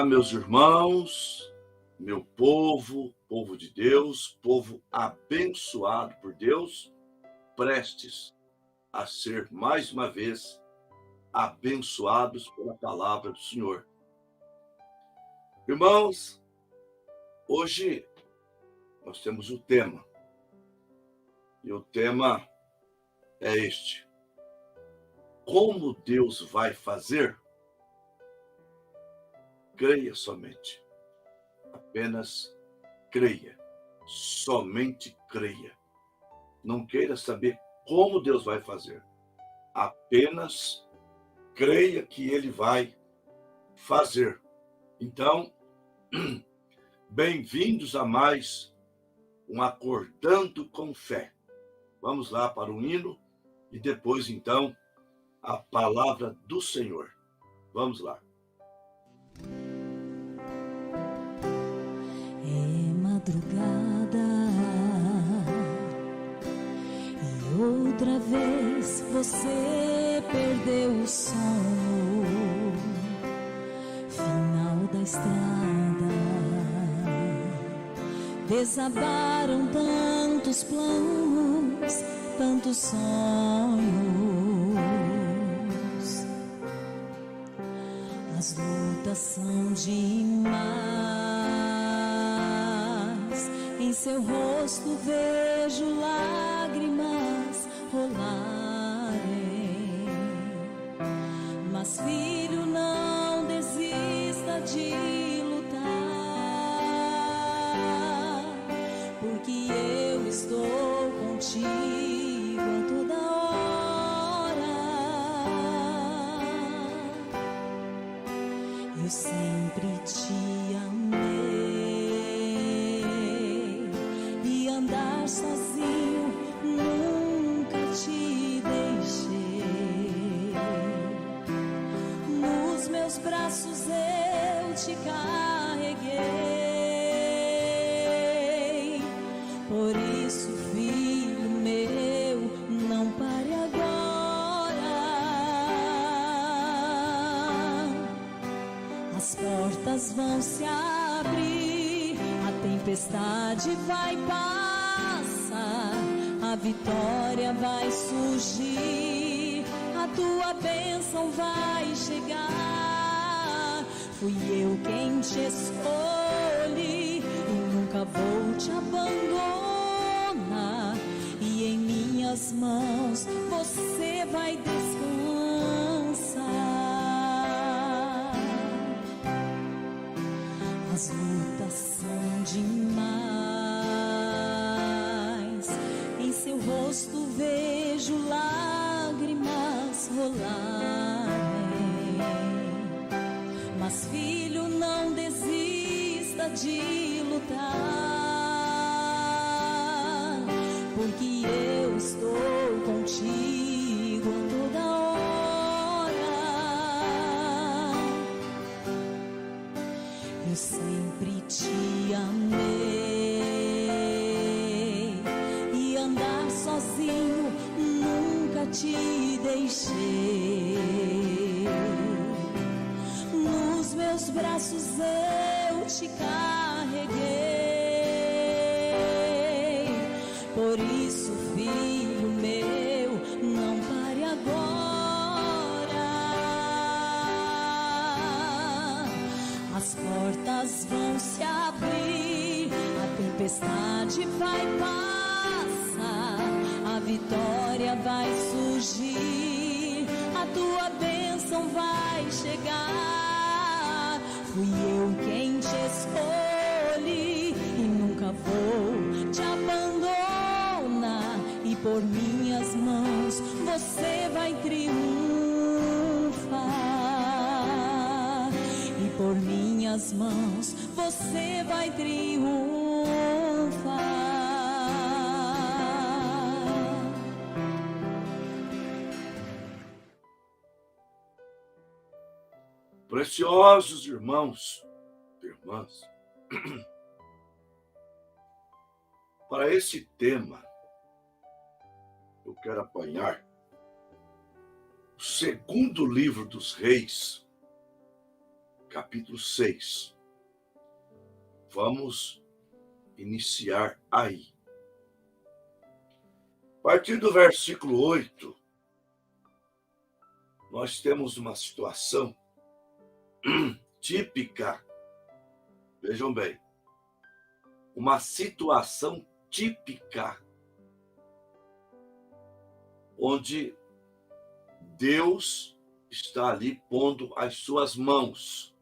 meus irmãos, meu povo, povo de Deus, povo abençoado por Deus, prestes a ser mais uma vez abençoados pela palavra do Senhor. Irmãos, hoje nós temos o tema, e o tema é este: como Deus vai fazer? Creia somente. Apenas creia. Somente creia. Não queira saber como Deus vai fazer. Apenas creia que Ele vai fazer. Então, bem-vindos a mais um Acordando com Fé. Vamos lá para o hino e depois, então, a palavra do Senhor. Vamos lá. É madrugada e outra vez você perdeu o sono. Final da estrada, desabaram tantos planos, tantos sonhos. As lutas são demais. Em seu rosto vejo lágrimas rolarem. Mas filho, não desista de lutar, porque eu estou contigo a toda hora. Eu sempre te amei e andar sozinho nunca te deixei. Nos meus braços eu te carreguei. Por isso, filho meu, não pare agora. As portas vão se abrir, a tempestade vai passar, a vitória vai surgir, a tua bênção vai chegar. Fui eu quem te escolhi e nunca vou te abandonar. E em minhas mãos você vai descansar. As lutas são demais. Em seu rosto vejo lágrimas rolarem. Mas filho, não desista de lutar, porque eu estou contigo a toda hora. Eu sempre te amei e andar sozinho nunca te deixei. Nos meus braços eu te carreguei. Por isso, filho meu, não pare agora. As portas vão se abrir, a tempestade vai passar, a vitória vai surgir, a tua bênção vai chegar. Fui eu quem te escolhi e nunca vou te abandonar. E por minhas mãos você vai triunfar. E por minhas mãos você vai triunfar. Preciosos irmãos e irmãs, para esse tema, eu quero apanhar o segundo livro dos Reis, capítulo 6. Vamos iniciar aí. A partir do versículo 8, nós temos uma situação típica. Vejam bem, uma situação típica onde Deus está ali pondo as suas mãos.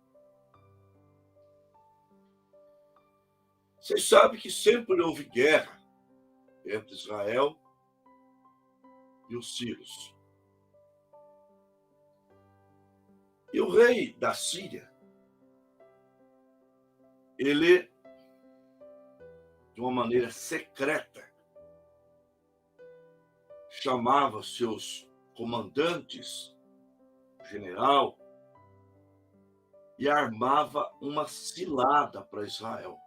Vocês sabem que sempre houve guerra entre Israel e os sírios. E o rei da Síria, ele, de uma maneira secreta, chamava seus comandantes, general, e armava uma cilada para Israel.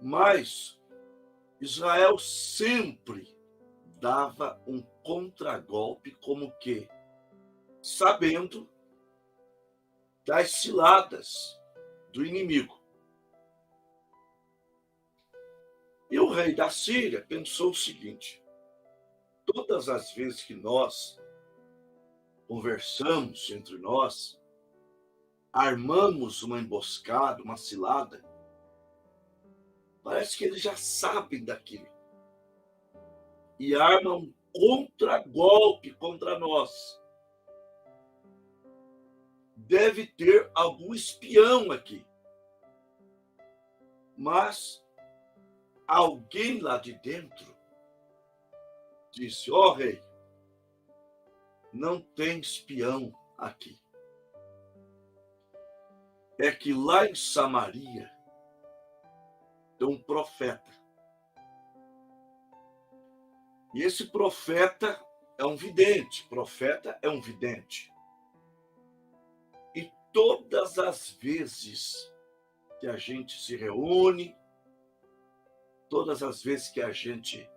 Mas Israel sempre dava um contragolpe, como que sabendo das ciladas do inimigo. E o rei da Síria pensou o seguinte: todas as vezes que nós conversamos entre nós, armamos uma emboscada, uma cilada, parece que eles já sabem daquilo e armam um contragolpe contra nós. Deve ter algum espião aqui. Mas alguém lá de dentro disse: ó rei, não tem espião aqui. É que lá em Samaria tem um profeta. E esse profeta é um vidente. Profeta é um vidente. E todas as vezes que a gente se reúne, todas as vezes que a gente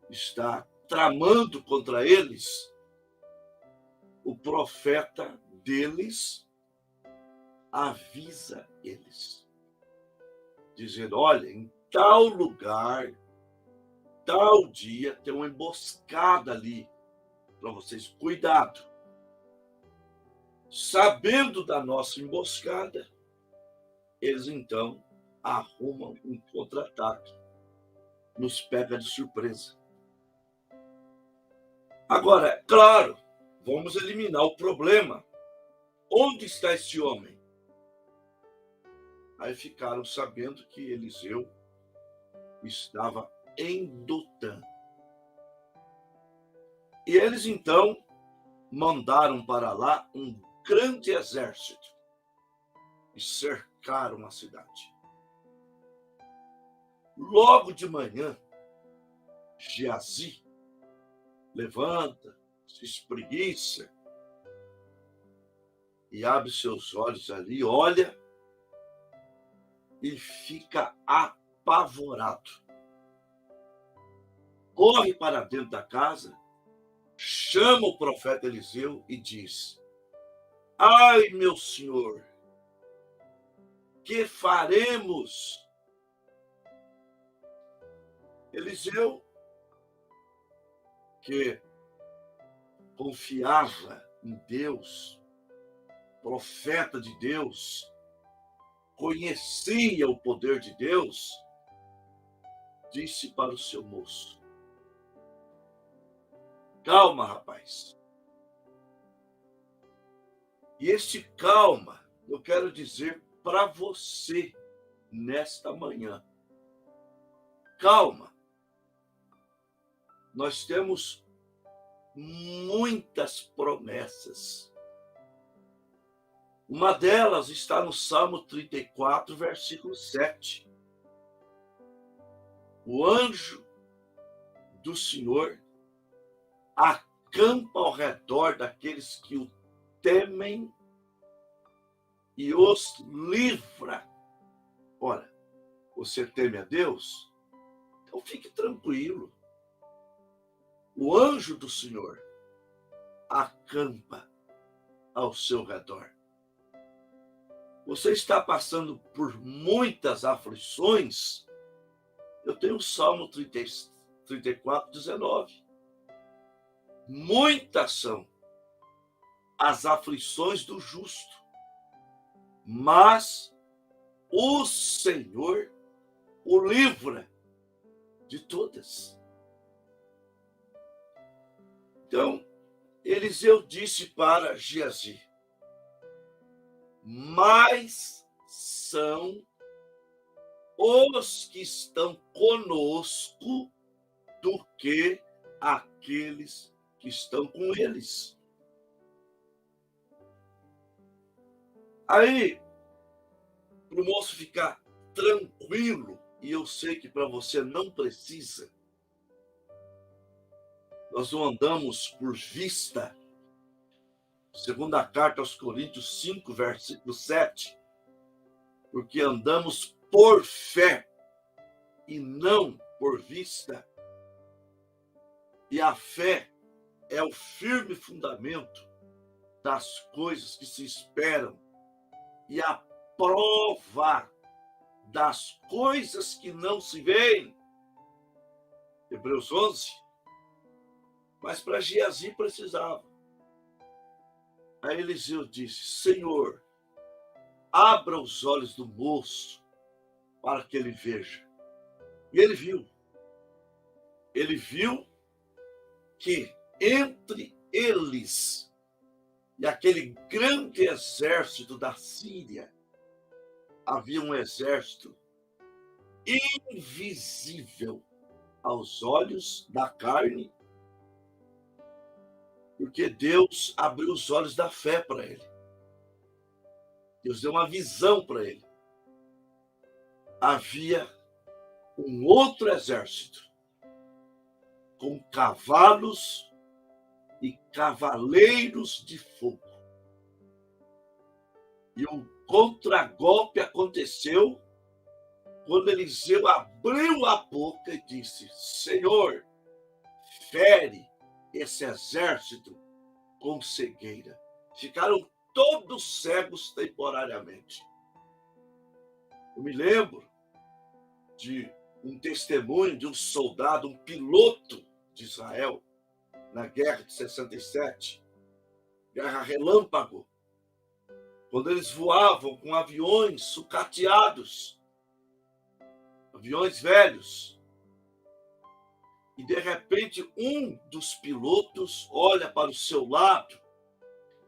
está tramando contra eles, o profeta deles avisa eles, dizendo: olha, em tal lugar, tal dia, tem uma emboscada ali para vocês, cuidado. Sabendo da nossa emboscada, eles então arrumam um contra-ataque, nos pega de surpresa. Agora, claro, vamos eliminar o problema. Onde está esse homem? Aí ficaram sabendo que Eliseu estava em Dotã. E eles então mandaram para lá um grande exército e cercaram a cidade. Logo de manhã, Geazi levanta, se espreguiça e abre seus olhos ali, olha e fica apavorado. Corre para dentro da casa, chama o profeta Eliseu e diz: ai, meu senhor, que faremos? Eliseu, que confiava em Deus, profeta de Deus, conhecia o poder de Deus, disse para o seu moço: calma, rapaz. E este calma, eu quero dizer para você nesta manhã. Calma. Nós temos muitas promessas. Uma delas está no Salmo 34, versículo 7. O anjo do Senhor acampa ao redor daqueles que o temem e os livra. Ora, você teme a Deus? Então fique tranquilo. O anjo do Senhor acampa ao seu redor. Você está passando por muitas aflições. Eu tenho o Salmo 34, 19. Muitas são as aflições do justo, mas o Senhor o livra de todas. Então, Eliseu disse para Geazi: mais são os que estão conosco do que aqueles que estão com eles. Aí, para o moço ficar tranquilo, e eu sei que para você não precisa, nós não andamos por vista. Segunda carta aos Coríntios 5, versículo 7. Porque andamos por fé e não por vista. E a fé é o firme fundamento das coisas que se esperam e a prova das coisas que não se veem. Hebreus 11. Mas para Geazi precisava. Aí Eliseu disse: Senhor, abra os olhos do moço para que ele veja. E ele viu. Ele viu que entre eles e aquele grande exército da Síria havia um exército invisível aos olhos da carne, porque Deus abriu os olhos da fé para ele. Deus deu uma visão para ele. Havia um outro exército com cavalos e cavaleiros de fogo. E um contragolpe aconteceu quando Eliseu abriu a boca e disse: Senhor, fere esse exército com cegueira. Ficaram todos cegos temporariamente. Eu me lembro de um testemunho de um soldado, um piloto de Israel, na guerra de 67, guerra relâmpago, quando eles voavam com aviões sucateados, aviões velhos. E, de repente, um dos pilotos olha para o seu lado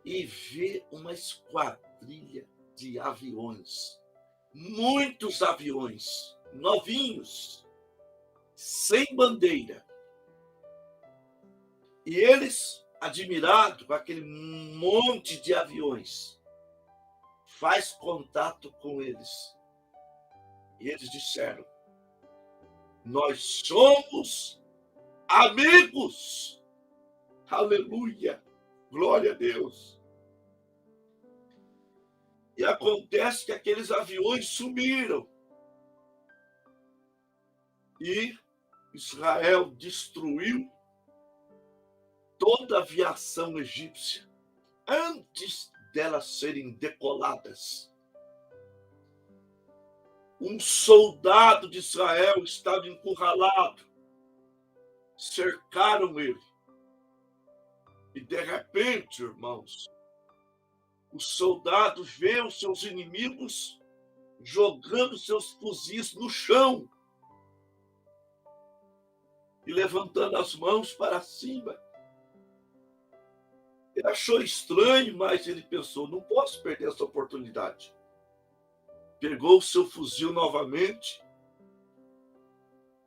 e vê uma esquadrilha de aviões. Muitos aviões, novinhos, sem bandeira. E eles, admirados com aquele monte de aviões, faz contato com eles. E eles disseram: nós somos amigos. Aleluia. Glória a Deus. E acontece que aqueles aviões sumiram. E Israel destruiu toda a aviação egípcia antes delas serem decoladas. Um soldado de Israel estava encurralado. Cercaram ele. E, de repente, irmãos, os soldados vê os seus inimigos jogando seus fuzis no chão e levantando as mãos para cima. Ele achou estranho, mas ele pensou: não posso perder essa oportunidade. Pegou o seu fuzil novamente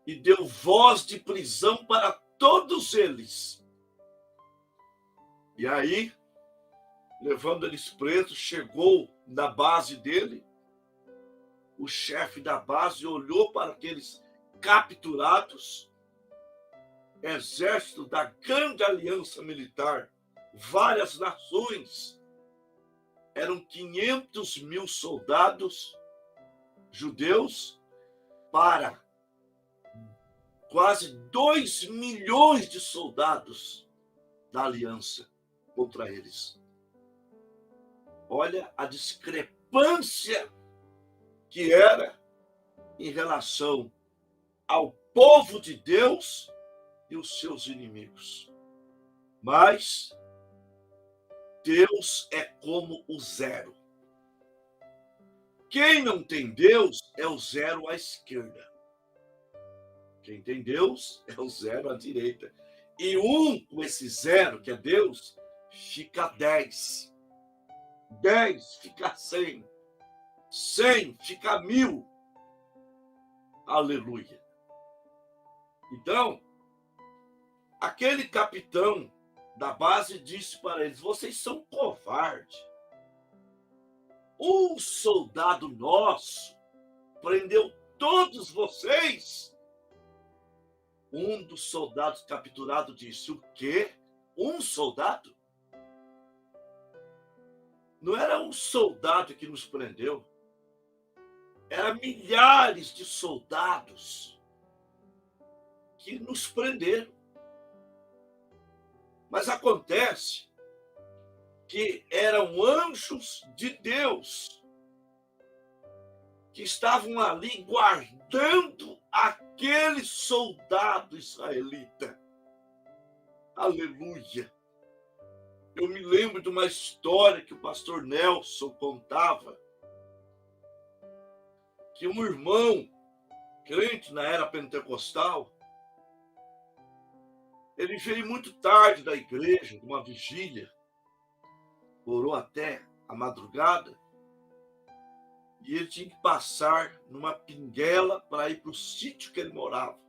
e deu voz de prisão para todos eles. E aí, levando eles presos, chegou na base dele. O chefe da base olhou para aqueles capturados, exército da grande aliança militar, várias nações. Eram 500 mil soldados judeus para quase 2 milhões de soldados da aliança contra eles. Olha a discrepância que era em relação ao povo de Deus e os seus inimigos. Mas Deus é como o zero. Quem não tem Deus é o zero à esquerda. Quem tem Deus é o zero à direita. E com esse zero, que é Deus, fica 10. 10 fica 100. 100 fica 1000. Aleluia. Então, aquele capitão da base disse para eles: vocês são covardes. Um soldado nosso prendeu todos vocês. Um dos soldados capturados disse: o quê? Um soldado? Não era um soldado que nos prendeu. Eram milhares de soldados que nos prenderam. Mas acontece que eram anjos de Deus que estavam ali guardando aquele soldado israelita. Aleluia! Eu me lembro de uma história que o pastor Nelson contava, que um irmão crente na era pentecostal, ele veio muito tarde da igreja, de uma vigília, orou até a madrugada, e ele tinha que passar numa pinguela para ir para o sítio que ele morava.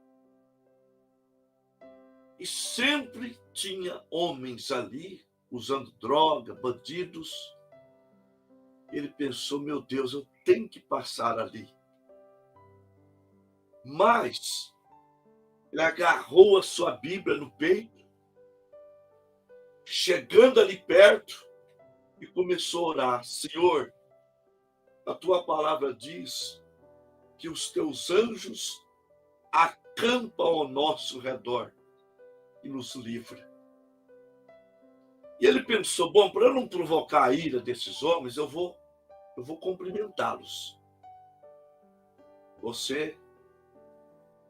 E sempre tinha homens ali, usando droga, bandidos. Ele pensou: meu Deus, eu tenho que passar ali. Mas ele agarrou a sua Bíblia no peito, chegando ali perto, e começou a orar: Senhor, a tua palavra diz que os teus anjos acampam ao nosso redor e nos livra. E ele pensou: bom, para eu não provocar a ira desses homens, eu vou cumprimentá-los. Vou ser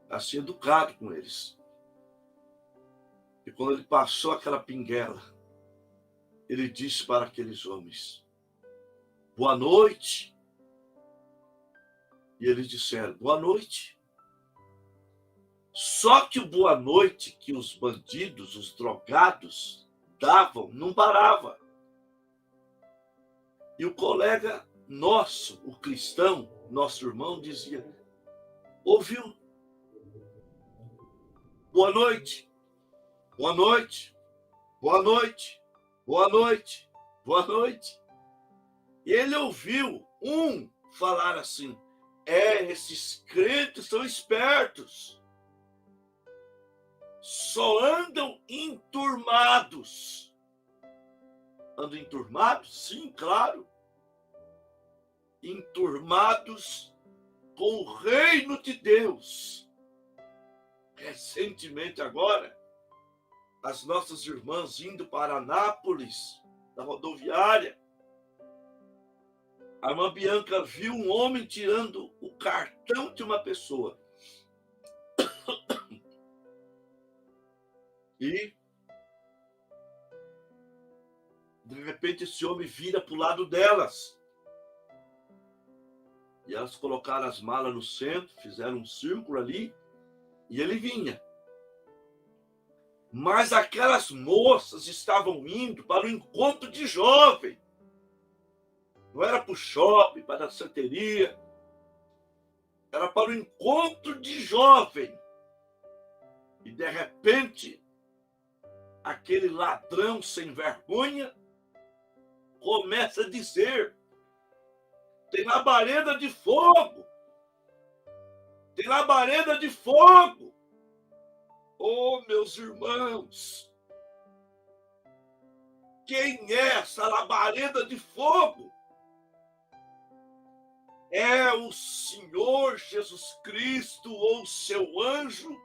assim educado com eles. E quando ele passou aquela pinguela, ele disse para aqueles homens: boa noite. E eles disseram: boa noite. Só que o boa noite que os bandidos, os drogados, davam, não parava. E o colega nosso, o cristão, nosso irmão, dizia: ouviu? Boa noite, boa noite, boa noite, boa noite, boa noite. E ele ouviu um falar assim: esses crentes são espertos. Só andam enturmados. Andam enturmados? Sim, claro. Enturmados com o reino de Deus. Recentemente agora, as nossas irmãs indo para Anápolis, na rodoviária, a irmã Bianca viu um homem tirando o cartão de uma pessoa. E, de repente, esse homem vira para o lado delas. E elas colocaram as malas no centro, fizeram um círculo ali, e ele vinha. Mas aquelas moças estavam indo para o encontro de jovem. Não era para o shopping, para a santeria. Era para o encontro de jovem. E, de repente, aquele ladrão sem vergonha começa a dizer: tem labareda de fogo, tem labareda de fogo. Oh, meus irmãos, quem é essa labareda de fogo? É o Senhor Jesus Cristo ou seu anjo,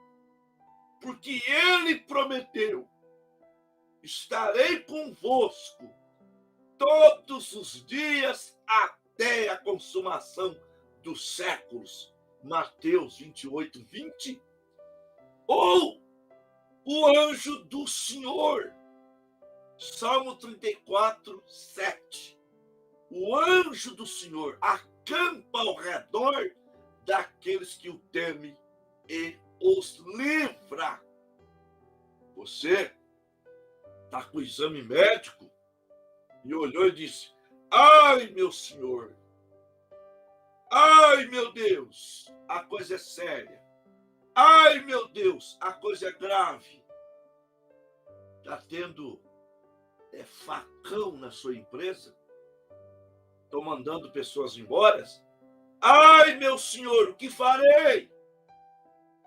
porque ele prometeu: estarei convosco todos os dias até a consumação dos séculos. Mateus 28, 20. Ou o anjo do Senhor. Salmo 34, 7. O anjo do Senhor acampa ao redor daqueles que o temem e os livra. Você está com o exame médico e olhou e disse: ai, meu Senhor, ai, meu Deus, a coisa é séria. Ai, meu Deus, a coisa é grave. Está tendo facão na sua empresa? Estão mandando pessoas embora? Ai, meu Senhor, o que farei?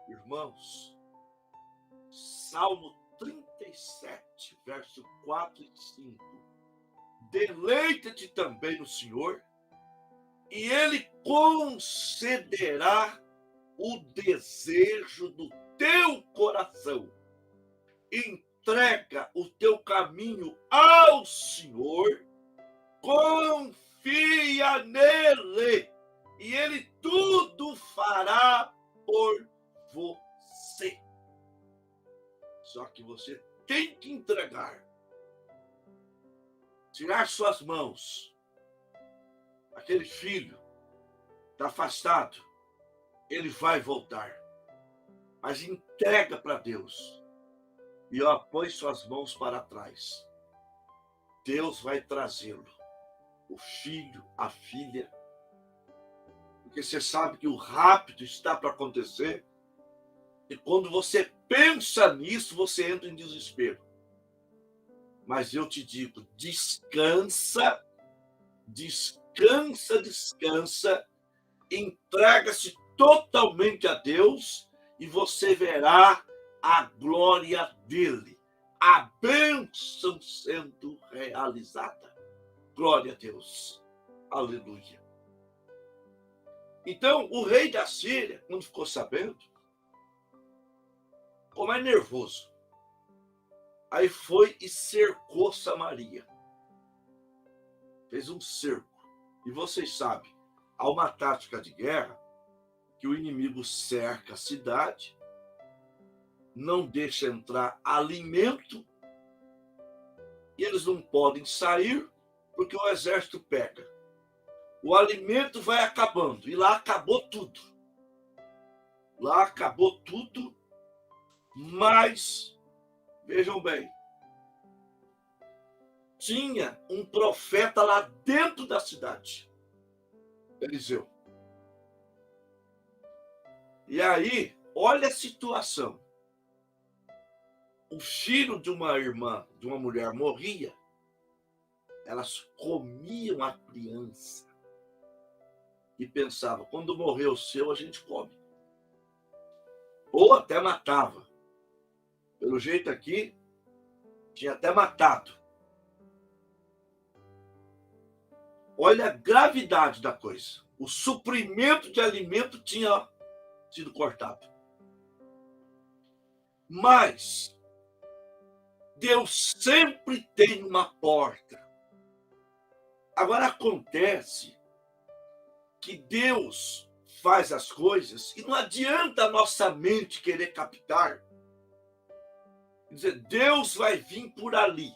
Irmãos, Salmo 37, verso 4 e 5. Deleita-te também no Senhor, e Ele concederá o desejo do teu coração. Entrega o teu caminho ao Senhor, confia nele, e Ele tudo fará por você. Só que você tem que entregar. Tirar suas mãos. Aquele filho está afastado. Ele vai voltar. Mas entrega para Deus. E põe suas mãos para trás. Deus vai trazê-lo. O filho, a filha. Porque você sabe que o rápido está para acontecer. E quando você pensa nisso, você entra em desespero. Mas eu te digo, descansa, descansa, descansa, entrega-se totalmente a Deus e você verá a glória dele, a bênção sendo realizada. Glória a Deus. Aleluia. Então, o rei da Síria, quando ficou sabendo, ficou mais nervoso. Aí foi e cercou Samaria. Fez um cerco. E vocês sabem, há uma tática de guerra que o inimigo cerca a cidade, não deixa entrar alimento, e eles não podem sair porque o exército pega. O alimento vai acabando, e lá acabou tudo. Lá acabou tudo, mas... Vejam bem, tinha um profeta lá dentro da cidade, Eliseu. E aí, olha a situação. O filho de uma irmã, de uma mulher, morria. Elas comiam a criança. E pensavam, quando morrer o seu, a gente come. Ou até matava. Pelo jeito aqui, tinha até matado. Olha a gravidade da coisa. O suprimento de alimento tinha sido cortado. Mas Deus sempre tem uma porta. Agora acontece que Deus faz as coisas e não adianta a nossa mente querer captar. Quer dizer, Deus vai vir por ali.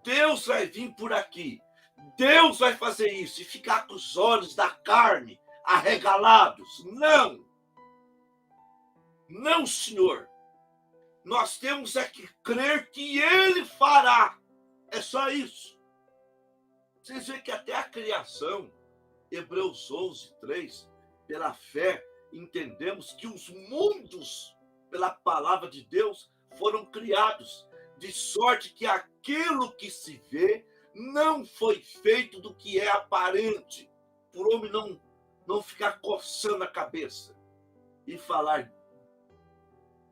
Deus vai vir por aqui. Deus vai fazer isso e ficar com os olhos da carne arregalados. Não! Não, Senhor. Nós temos é que crer que Ele fará. É só isso. Vocês veem que até a criação, Hebreus 11, 3, pela fé, entendemos que os mundos, pela palavra de Deus, foram criados, de sorte que aquilo que se vê não foi feito do que é aparente, por homem não ficar coçando a cabeça e falar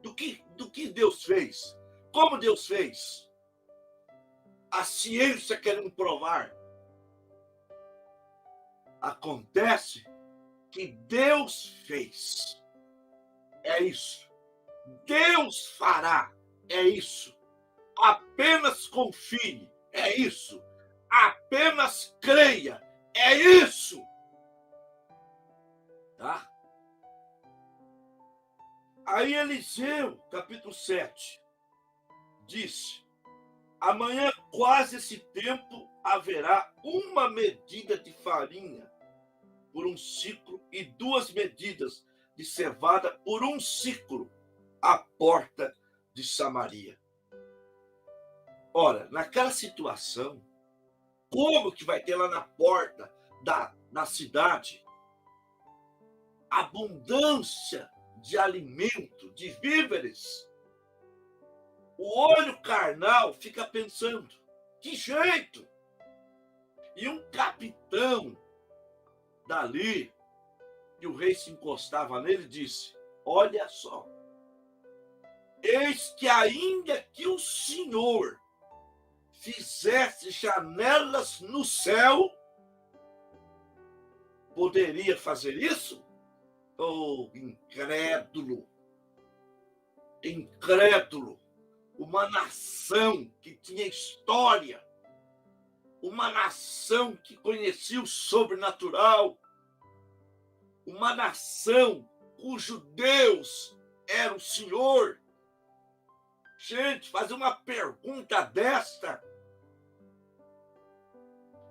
do que Deus fez, como Deus fez. A ciência querendo provar. Acontece que Deus fez. É isso. Deus fará. É isso. Apenas confie. É isso. Apenas creia. É isso. Tá? Aí Eliseu, capítulo 7, disse: amanhã, quase esse tempo, haverá uma medida de farinha por um ciclo e 2 medidas de cevada por um ciclo à porta de Samaria. Ora, naquela situação, como que vai ter lá na porta da cidade abundância de alimento, de víveres? O olho carnal fica pensando, que jeito? E um capitão dali, e o rei se encostava nele e disse: olha só, eis que ainda que o Senhor fizesse janelas no céu, poderia fazer isso? Oh, incrédulo! Incrédulo! Uma nação que tinha história, uma nação que conhecia o sobrenatural, uma nação cujo Deus era o Senhor. Gente, fazer uma pergunta desta.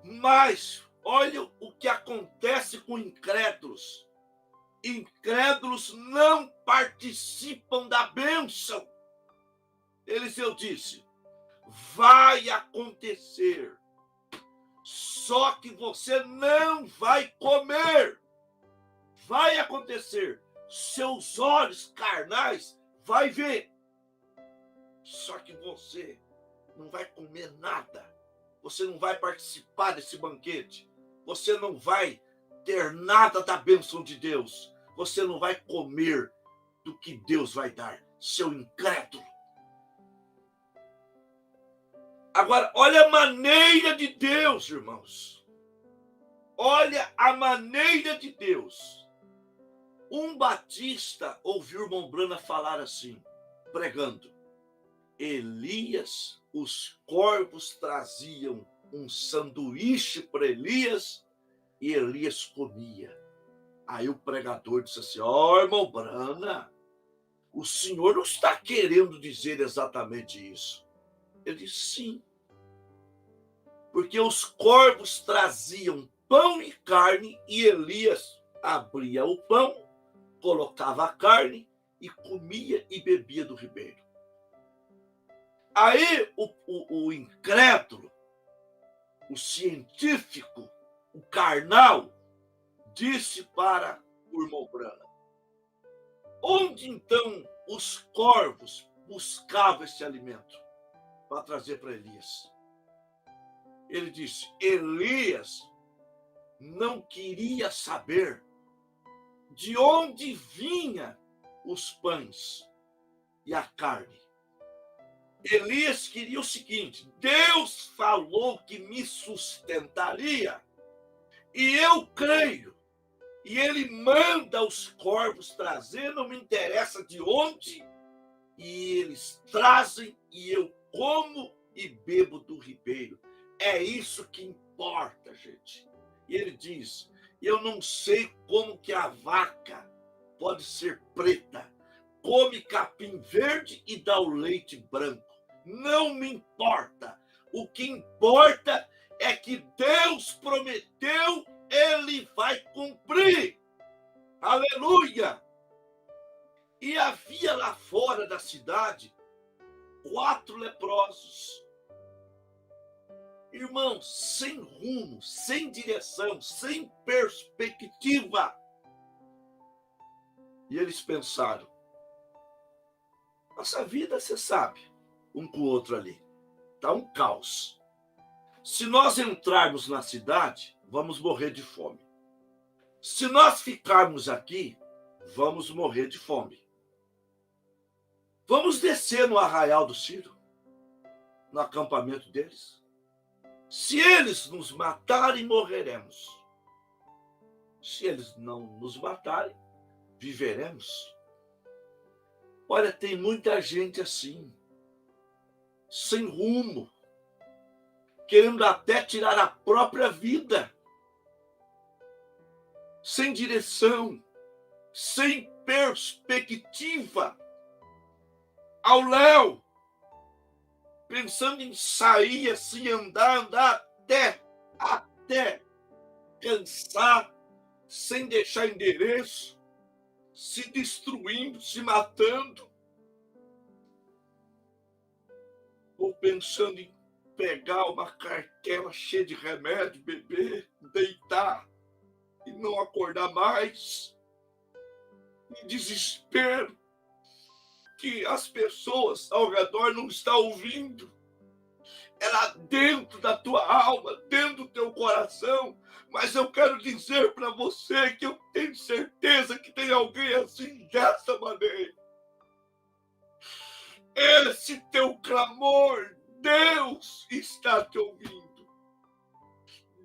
Mas olha o que acontece com incrédulos. Incrédulos não participam da bênção. Eliseu disse: vai acontecer, só que você não vai comer. Vai acontecer, seus olhos carnais vai ver, só que você não vai comer nada. Você não vai participar desse banquete. Você não vai ter nada da bênção de Deus. Você não vai comer do que Deus vai dar, seu incrédulo. Agora, olha a maneira de Deus, irmãos. Olha a maneira de Deus. Um batista ouviu o irmão Brana falar assim, pregando: Elias, os corvos traziam um sanduíche para Elias e Elias comia. Aí o pregador disse assim: ó, irmão Brana, o senhor não está querendo dizer exatamente isso. Ele disse: sim, porque os corvos traziam pão e carne e Elias abria o pão, colocava a carne e comia e bebia do ribeiro. Aí o incrédulo, o científico, o carnal, disse para o irmão Brana: onde então os corvos buscavam esse alimento para trazer para Elias? Ele disse: Elias não queria saber de onde vinha os pães e a carne. Elias queria o seguinte: Deus falou que me sustentaria, e eu creio, e ele manda os corvos trazer, não me interessa de onde, e eles trazem, e eu como e bebo do ribeiro. É isso que importa, gente. E ele diz: eu não sei como que a vaca pode ser preta, come capim verde e dá o leite branco. Não me importa. O que importa é que Deus prometeu, ele vai cumprir. Aleluia! E havia lá fora da cidade 4 leprosos. Irmãos, sem rumo, sem direção, sem perspectiva. E eles pensaram: nossa vida, você sabe, um com o outro ali, está um caos. Se nós entrarmos na cidade, vamos morrer de fome. Se nós ficarmos aqui, vamos morrer de fome. Vamos descer no arraial do Ciro, no acampamento deles. Se eles nos matarem, morreremos. Se eles não nos matarem, viveremos. Olha, tem muita gente assim, sem rumo, querendo até tirar a própria vida, sem direção, sem perspectiva. Ao léu, pensando em sair assim, andar até cansar, sem deixar endereço, se destruindo, se matando, ou pensando em pegar uma cartela cheia de remédio, beber, deitar e não acordar mais, em desespero, que as pessoas ao redor não estão ouvindo. É lá dentro da tua alma, dentro do teu coração. Mas eu quero dizer para você que eu tenho certeza que tem alguém assim dessa maneira. Esse teu clamor, Deus está te ouvindo.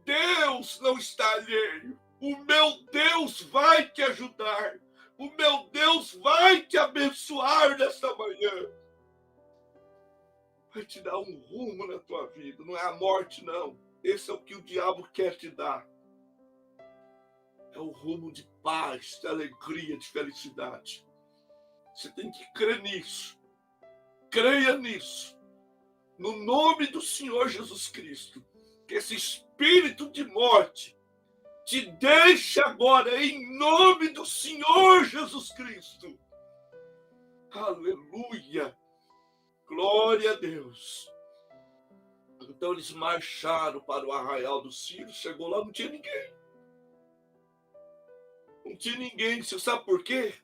Deus não está alheio. O meu Deus vai te ajudar. O meu Deus vai te abençoar nesta manhã. Vai te dar um rumo na tua vida. Não é a morte, não. Esse é o que o diabo quer te dar. É o rumo de paz, de alegria, de felicidade. Você tem que crer nisso. Creia nisso. No nome do Senhor Jesus Cristo. Que esse espírito de morte te deixe agora, em nome do Senhor Jesus Cristo. Aleluia. Glória a Deus. Então eles marcharam para o arraial dos Sírios. Chegou lá, não tinha ninguém. Não tinha ninguém. Você sabe por quê?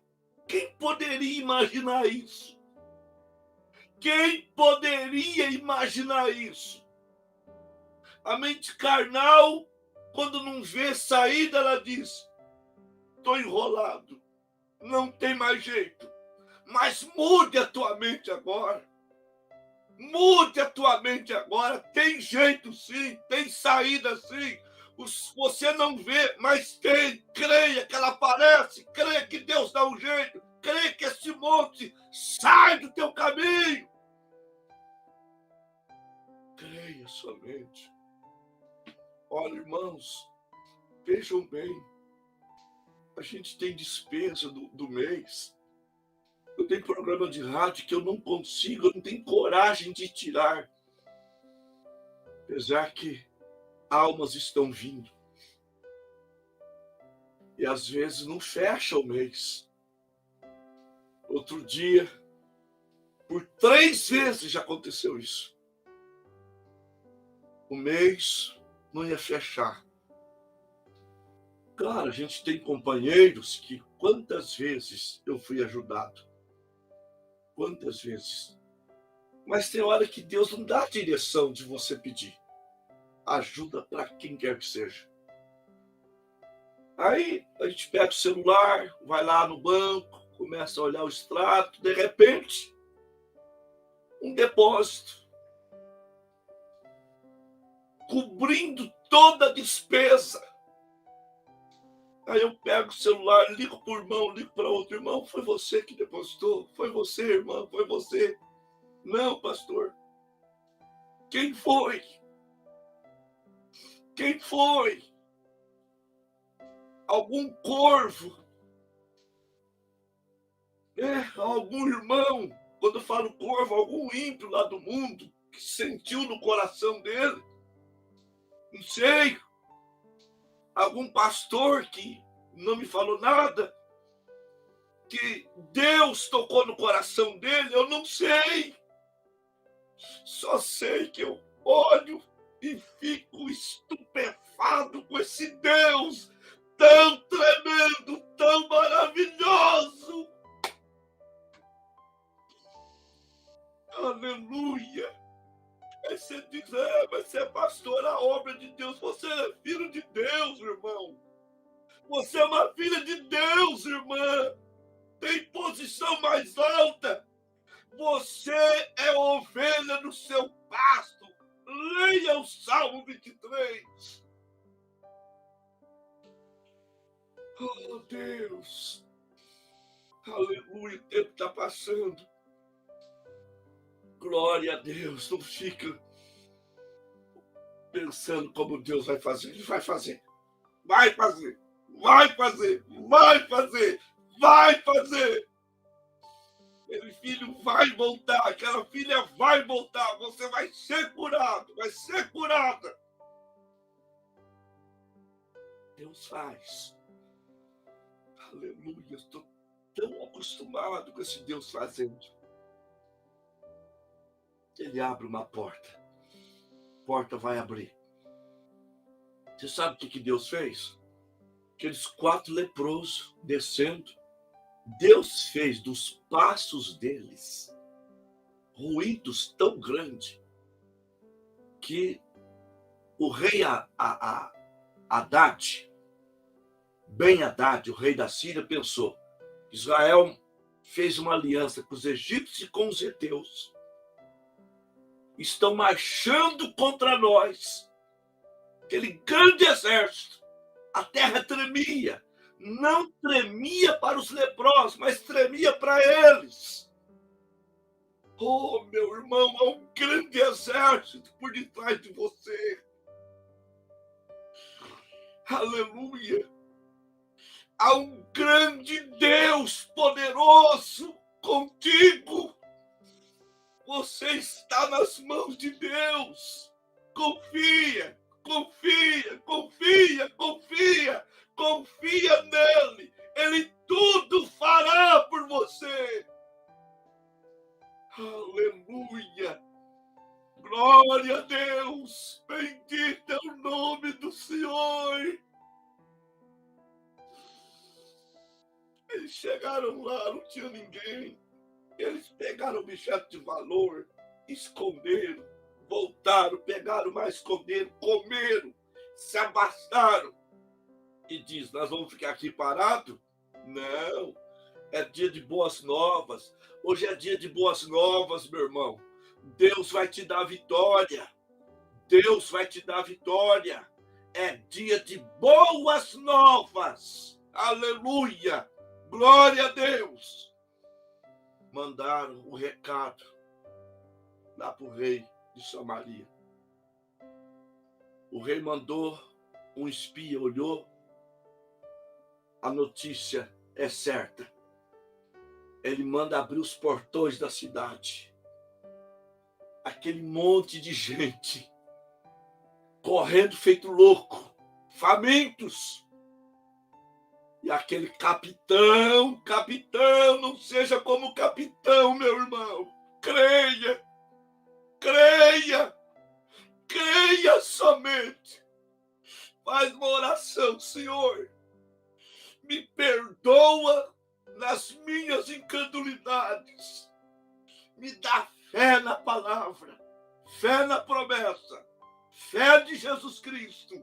Quem poderia imaginar isso? Quem poderia imaginar isso? A mente carnal, quando não vê saída, ela diz: estou enrolado. Não tem mais jeito. Mas mude a tua mente agora. Mude a tua mente agora. Tem jeito sim, tem saída sim. Você não vê, mas tem. Creia que ela aparece. Creia que Deus dá um jeito. Creia que esse monte sai do teu caminho. Creia somente. Olha, irmãos, vejam bem. A gente tem despesa do mês. Eu tenho programa de rádio que eu não consigo, eu não tenho coragem de tirar. Apesar que almas estão vindo. E às vezes não fecha o mês. Outro dia, por 3 vezes já aconteceu isso. O mês não ia fechar. Claro, a gente tem companheiros que quantas vezes eu fui ajudado. Quantas vezes? Mas tem hora que Deus não dá a direção de você pedir ajuda para quem quer que seja. Aí a gente pega o celular, vai lá no banco, começa a olhar o extrato, de repente, um depósito cobrindo toda a despesa. Aí eu pego o celular, ligo para o irmão, ligo para outro irmão. Foi você que depositou? Foi você, irmã? Foi você? Não, pastor. Quem foi? Quem foi? Algum corvo? Algum irmão? Quando eu falo corvo, algum ímpio lá do mundo que sentiu no coração dele? Não sei. Algum pastor que não me falou nada, que Deus tocou no coração dele, eu não sei. Só sei que eu olho e fico estupefado com esse Deus tão tremendo, tão maravilhoso. Aleluia. Aí você diz, mas você é pastor, a obra de Deus. Você é filho de Deus, irmão. Você é uma filha de Deus, irmã. Tem posição mais alta. Você é ovelha no seu pasto. Leia o Salmo 23. Oh, Deus. Aleluia, o tempo está passando. Glória a Deus, não fica pensando como Deus vai fazer. Ele vai fazer, vai fazer, vai fazer, vai fazer, vai fazer. Aquele filho vai voltar, aquela filha vai voltar, você vai ser curado, vai ser curada. Deus faz. Aleluia, estou tão acostumado com esse Deus fazendo. Ele abre uma porta, a porta vai abrir. Você sabe o que Deus fez? Aqueles 4 leprosos descendo, Deus fez dos passos deles ruídos tão grandes que o rei Haddad, Ben Haddad, o rei da Síria, pensou: Israel fez uma aliança com os egípcios e com os heteus. Estão marchando contra nós. Aquele grande exército. A terra tremia. Não tremia para os leprosos, mas tremia para eles. Oh, meu irmão, há um grande exército por detrás de você. Aleluia. Há um grande Deus poderoso contigo. Você está nas mãos de Deus. Confia, confia, confia, confia. Confia nele. Ele tudo fará por você. Aleluia. Glória a Deus. Bendito é o nome do Senhor. Eles chegaram lá, não tinha ninguém. Eles pegaram objeto de valor, esconderam, voltaram, pegaram mais, esconderam, comeram, se abastaram. E diz: nós vamos ficar aqui parados? Não, é dia de boas novas. Hoje é dia de boas novas, meu irmão. Deus vai te dar vitória. Deus vai te dar vitória. É dia de boas novas. Aleluia. Glória a Deus. Mandaram o recado lá para o rei de Samaria. O rei mandou um espia, olhou, a notícia é certa. Ele manda abrir os portões da cidade. Aquele monte de gente correndo feito louco, famintos. E aquele capitão, não seja como capitão, meu irmão. Creia, creia, creia somente. Faz uma oração: Senhor, me perdoa nas minhas incredulidades. Me dá fé na palavra, fé na promessa, fé de Jesus Cristo.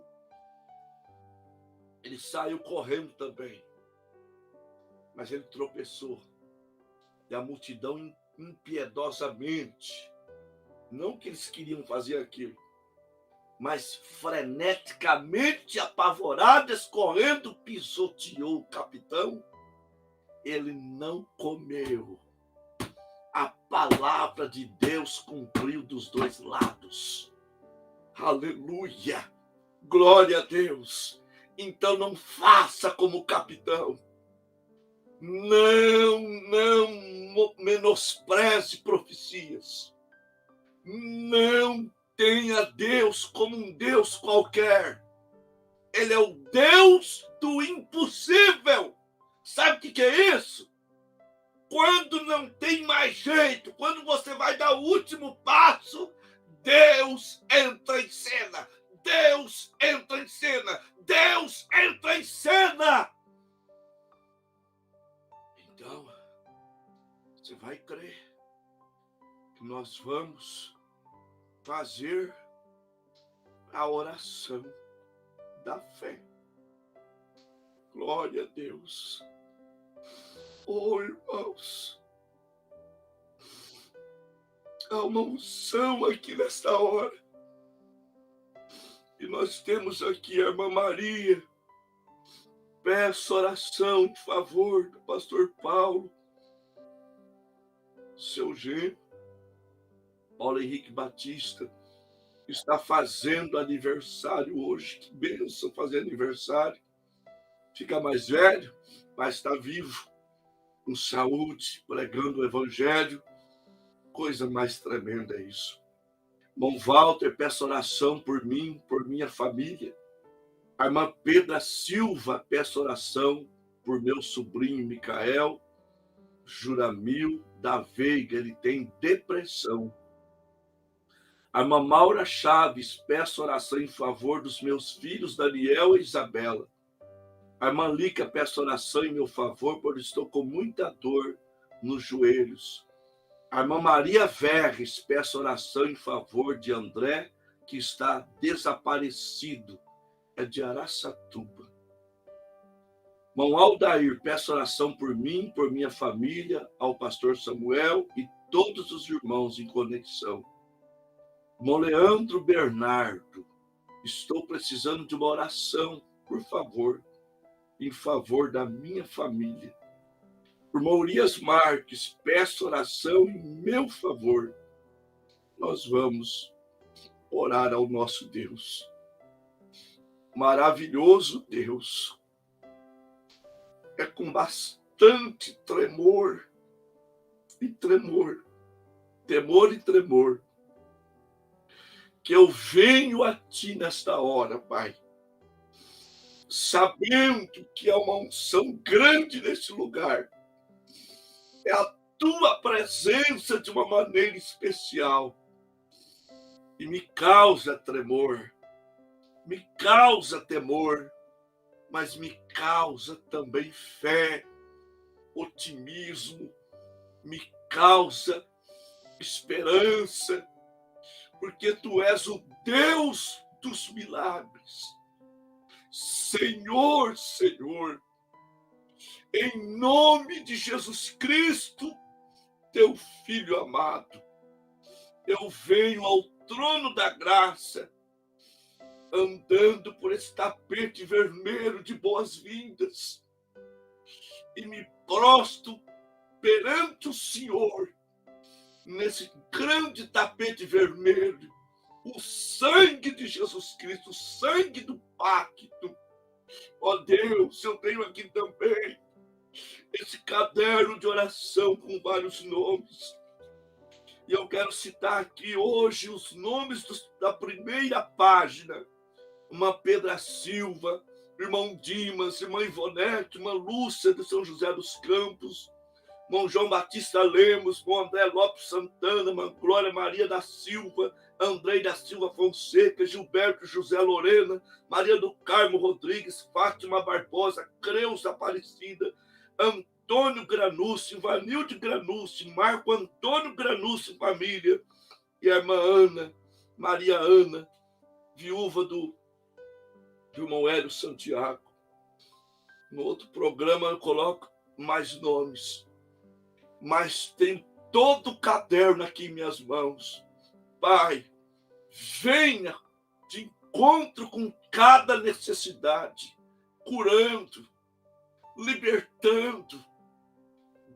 Ele saiu correndo também, mas ele tropeçou. E a multidão impiedosamente, não que eles queriam fazer aquilo, mas freneticamente, apavoradas, correndo, pisoteou o capitão. Ele não comeu. A palavra de Deus cumpriu dos dois lados. Aleluia! Glória a Deus! Então não faça como o capitão. Não menospreze profecias. Não tenha Deus como um Deus qualquer. Ele é o Deus do impossível. Sabe o que é isso? Quando não tem mais jeito, quando você vai dar o último passo, Deus entra em cena. Deus entra em cena. Deus entra em cena. Então, você vai crer que nós vamos fazer a oração da fé. Glória a Deus. Oh, irmãos, há uma unção aqui nesta hora. E nós temos aqui a irmã Maria. Peço oração em favor do pastor Paulo, seu genro, Paulo Henrique Batista. está fazendo aniversário hoje. Que bênção fazer aniversário. Fica mais velho, mas está vivo, com saúde, pregando o evangelho. Coisa mais tremenda é isso. Irmão Walter, peço oração por mim, por minha família. A irmã Pedra Silva, peço oração por meu sobrinho Micael Juramil da Veiga, ele tem depressão. A irmã Maura Chaves, peço oração em favor dos meus filhos Daniel e Isabela. A irmã Lica, peço oração em meu favor, pois estou com muita dor nos joelhos. A irmã Maria Verres, peço oração em favor de André, que está desaparecido. É de Araçatuba. Irmão Aldair, peço oração por mim, por minha família, ao pastor Samuel e todos os irmãos em conexão. Irmão Leandro Bernardo, estou precisando de uma oração, por favor, em favor da minha família. Irmão Urias Marques, peço oração em meu favor. Nós vamos orar ao nosso Deus. Maravilhoso Deus. É com bastante temor e tremor, que eu venho a Ti nesta hora, Pai, sabendo que há uma unção grande nesse lugar. É a Tua presença de uma maneira especial. E me causa tremor, me causa temor, mas me causa também fé, otimismo, me causa esperança, porque Tu és o Deus dos milagres. Senhor, Senhor, em nome de Jesus Cristo, Teu Filho amado, eu venho ao trono da graça, andando por esse tapete vermelho de boas-vindas, e me prostro perante o Senhor, nesse grande tapete vermelho, o sangue de Jesus Cristo, o sangue do pacto. Ó Deus, eu tenho aqui também esse caderno de oração com vários nomes. E eu quero citar aqui hoje os nomes da primeira página. Irmã Pedra Silva, irmão Dimas, irmã Ivonete, irmã Lúcia de São José dos Campos, irmão João Batista Lemos, irmão André Lopes Santana, irmã Glória Maria da Silva, Andrei da Silva Fonseca, Gilberto José Lorena, Maria do Carmo Rodrigues, Fátima Barbosa, Creuza Aparecida, Antônio Granucci, Vanilde Granucci, Marco Antônio Granucci família, e a irmã Ana, Maria Ana, viúva do irmão Hélio Santiago. No outro programa eu coloco mais nomes, mas tem todo o caderno aqui em minhas mãos. Pai, venha de encontro com cada necessidade, curando, libertando,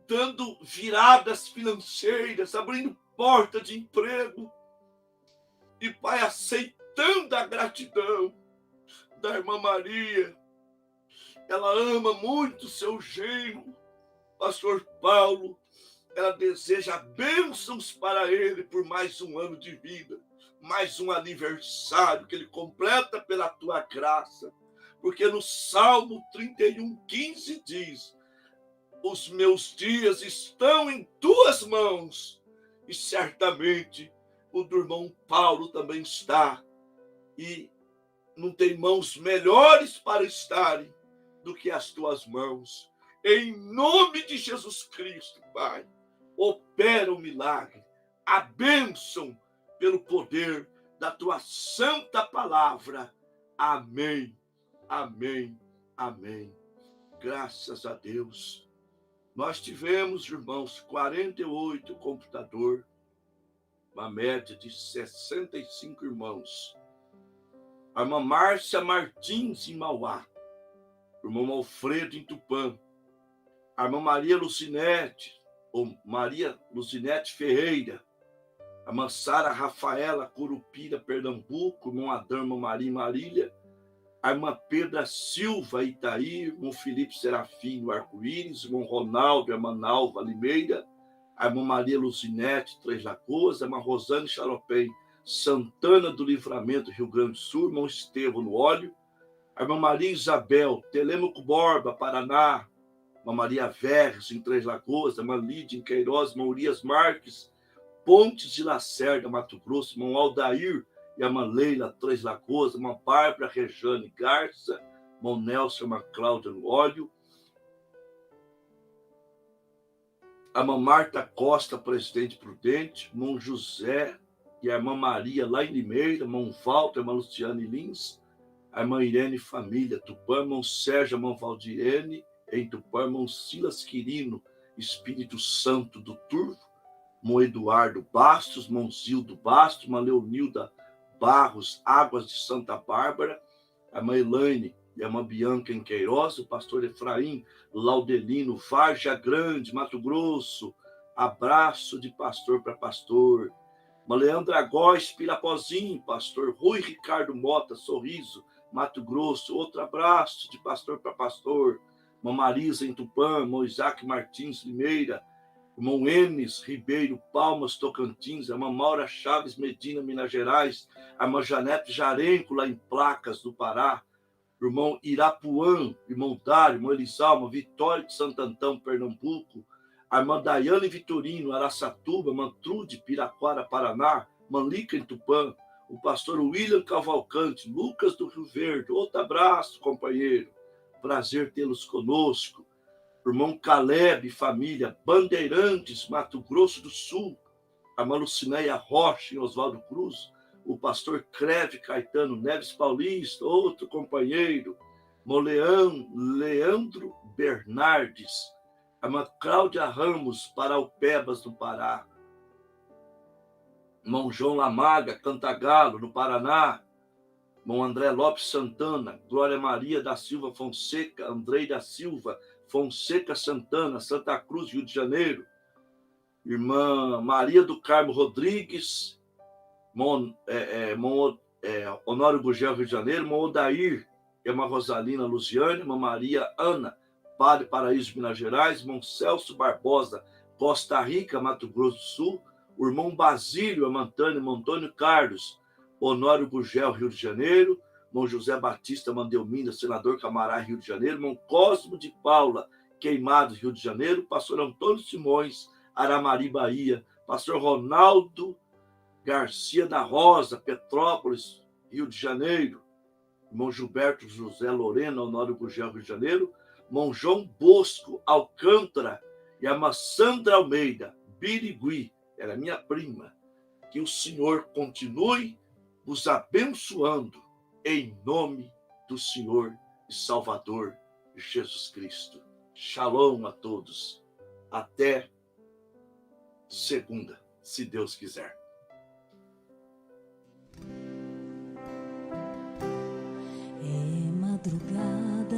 dando viradas financeiras, abrindo porta de emprego. E, Pai, aceitando a gratidão da irmã Maria. Ela ama muito seu genro, pastor Paulo. Ela deseja bênçãos para ele por mais um ano de vida, mais um aniversário que ele completa pela tua graça. Porque no Salmo 31:15 diz: os meus dias estão em tuas mãos. E certamente o do irmão Paulo também está. E não tem mãos melhores para estarem do que as tuas mãos. Em nome de Jesus Cristo, Pai, opera o milagre, a bênção pelo poder da tua santa palavra. Amém, amém, amém. Graças a Deus. Nós tivemos, irmãos, 48 computadores, uma média de 65 irmãos. A irmã Márcia Martins, em Mauá. O irmão Alfredo, em Tupã. A irmã Maria Lucinete, ou Maria Lucinete Ferreira, a irmã Sara Rafaela Curupira, Pernambuco, irmão Adão, irmã Maria Marília, a irmã Pedra Silva, Itaí, irmão Felipe Serafim, no Arco-Íris, irmão Ronaldo, a irmã Nalva Limeira, a irmã Maria Luzinete, Três Lagoas, a irmã Rosane Charopem, Santana do Livramento, Rio Grande do Sul, irmão Estevão no Óleo, a irmã Maria Isabel, Telêmaco Borba, Paraná, a irmã Maria Verres, em Três Lagoas, a irmã Lídia, em Queiroz, a irmã Urias Marques, Pontes de Lacerda, Mato Grosso, irmão Aldair e a irmã Leila, Três Lagoas, a irmã Bárbara Rejane Garça, irmão Nelson, a irmã Cláudia no Óleo, a irmã Marta Costa, Presidente Prudente, irmão José e a irmã Maria, lá em Limeira, irmão Walter, a irmã Luciane Lins, a irmã Irene Família, Tupã, irmão Sérgio, a irmã Valdirene, em Tupã, irmão Silas Quirino, Espírito Santo do Turvo, irmão Eduardo Bastos, irmão Zildo Bastos, irmã Leonilda Barros, Águas de Santa Bárbara, a irmã Elaine e a irmã Bianca em Queiroz, o pastor Efraim Laudelino, Varja Grande, Mato Grosso, abraço de pastor para pastor, irmã Leandra Góes, Pirapozinho, pastor Rui Ricardo Mota, Sorriso, Mato Grosso, outro abraço de pastor para pastor, irmã Marisa em Tupã, irmão Isaac Martins Limeira, irmão Enes Ribeiro Palmas, Tocantins, a irmã Maura Chaves Medina, Minas Gerais, a irmã Janete Jarenco, lá em Placas, do Pará, irmão Irapuã, irmão Dário, irmão Elisalma, Vitória de Santo Antão, Pernambuco, a irmã Daiane Vitorino, Araçatuba, irmã Trude, Piraquara, Paraná, irmã Lica em Tupã, o pastor William Cavalcante, Lucas do Rio Verde, outro abraço, companheiro, prazer tê-los conosco, irmão Caleb, família, Bandeirantes, Mato Grosso do Sul, a irmã Lucinéia Rocha, em Oswaldo Cruz, o pastor Creve Caetano Neves Paulista, outro companheiro, irmão Leandro Bernardes, a irmã Cláudia Ramos, Paraupebas, do Pará, irmão João Lamaga, Cantagalo, no Paraná, irmão André Lopes Santana, Glória Maria da Silva Fonseca, Andrei da Silva Fonseca Santana, Santa Cruz, Rio de Janeiro, irmã Maria do Carmo Rodrigues, Honório Gugel, Rio de Janeiro, irmão Odair, irmã Rosalina Luziane, irmã Maria Ana, Padre Paraíso, Minas Gerais, irmão Celso Barbosa, Costa Rica, Mato Grosso do Sul, o irmão Basílio, irmão Antônio Carlos, Honório Gugel, Rio de Janeiro, irmão José Batista Mandelmina, senador Camará, Rio de Janeiro, irmão Cosmo de Paula, Queimados, Rio de Janeiro, pastor Antônio Simões, Aramari, Bahia, pastor Ronaldo Garcia da Rosa, Petrópolis, Rio de Janeiro, irmão Gilberto José Lorena, Honório Gugel, Rio de Janeiro, irmão João Bosco Alcântara e a irmã Sandra Almeida, Birigui, era minha prima. Que o Senhor continue vos abençoando em nome do Senhor e Salvador Jesus Cristo. Shalom a todos. Até segunda, se Deus quiser. É madrugada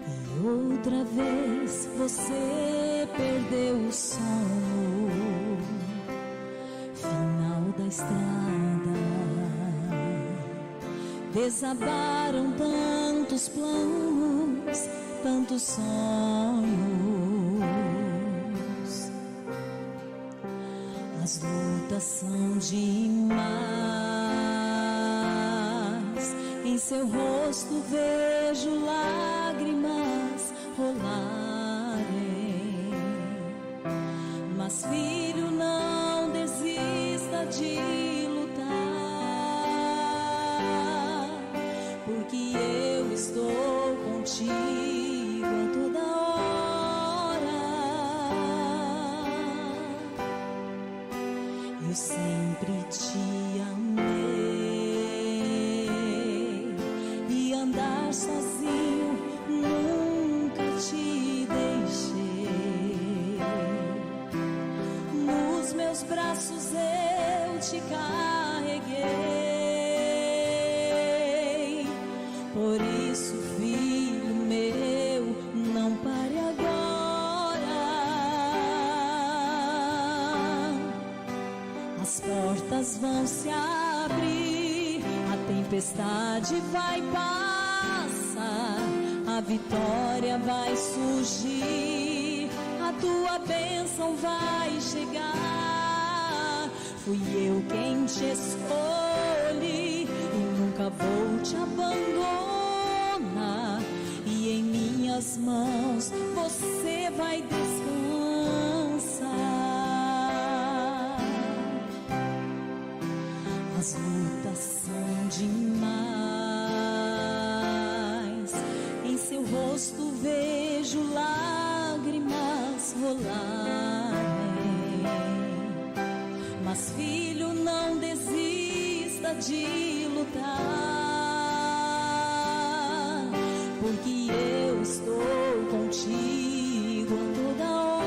e outra vez você perdeu o sono. Final da estrada, desabaram tantos planos, tantos sonhos. As lutas são demais. Em seu rosto vejo lágrimas rolarem. Mas filho, não desista de lutar, porque eu estou contigo a toda hora. Eu sempre te amei e andar sozinho nunca te deixei. Nos meus braços eu te carreguei. Por isso, filho meu, não pare agora. portas vão se abrir, a tempestade vai passar, a vitória vai surgir, a tua bênção vai chegar. Fui eu quem te escolhi e nunca vou te abandonar, e em minhas mãos você vai descansar. As lutas são demais, em seu rosto vejo lágrimas rolarem, mas filho, não desista de lutar, porque eu estou contigo a toda hora.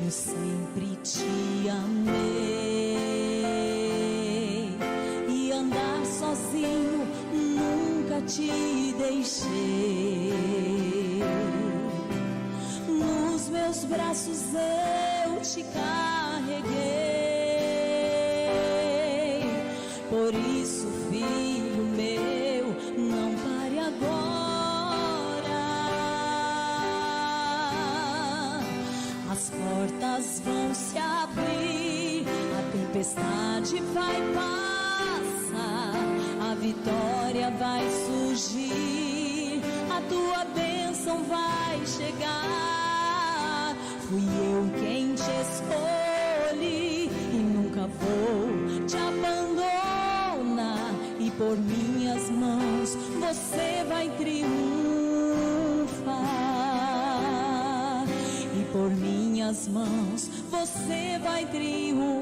Eu sempre te amei, e andar sozinho nunca te deixei. Nos meus braços eu te carreguei. Por isso, filho meu, não pare agora. As portas vão se abrir, a tempestade vai passar, a vitória vai surgir, a tua bênção vai chegar. Fui eu quem te escolhi e nunca vou te abandonar, e por minhas mãos você vai triunfar, e por minhas mãos você vai triunfar.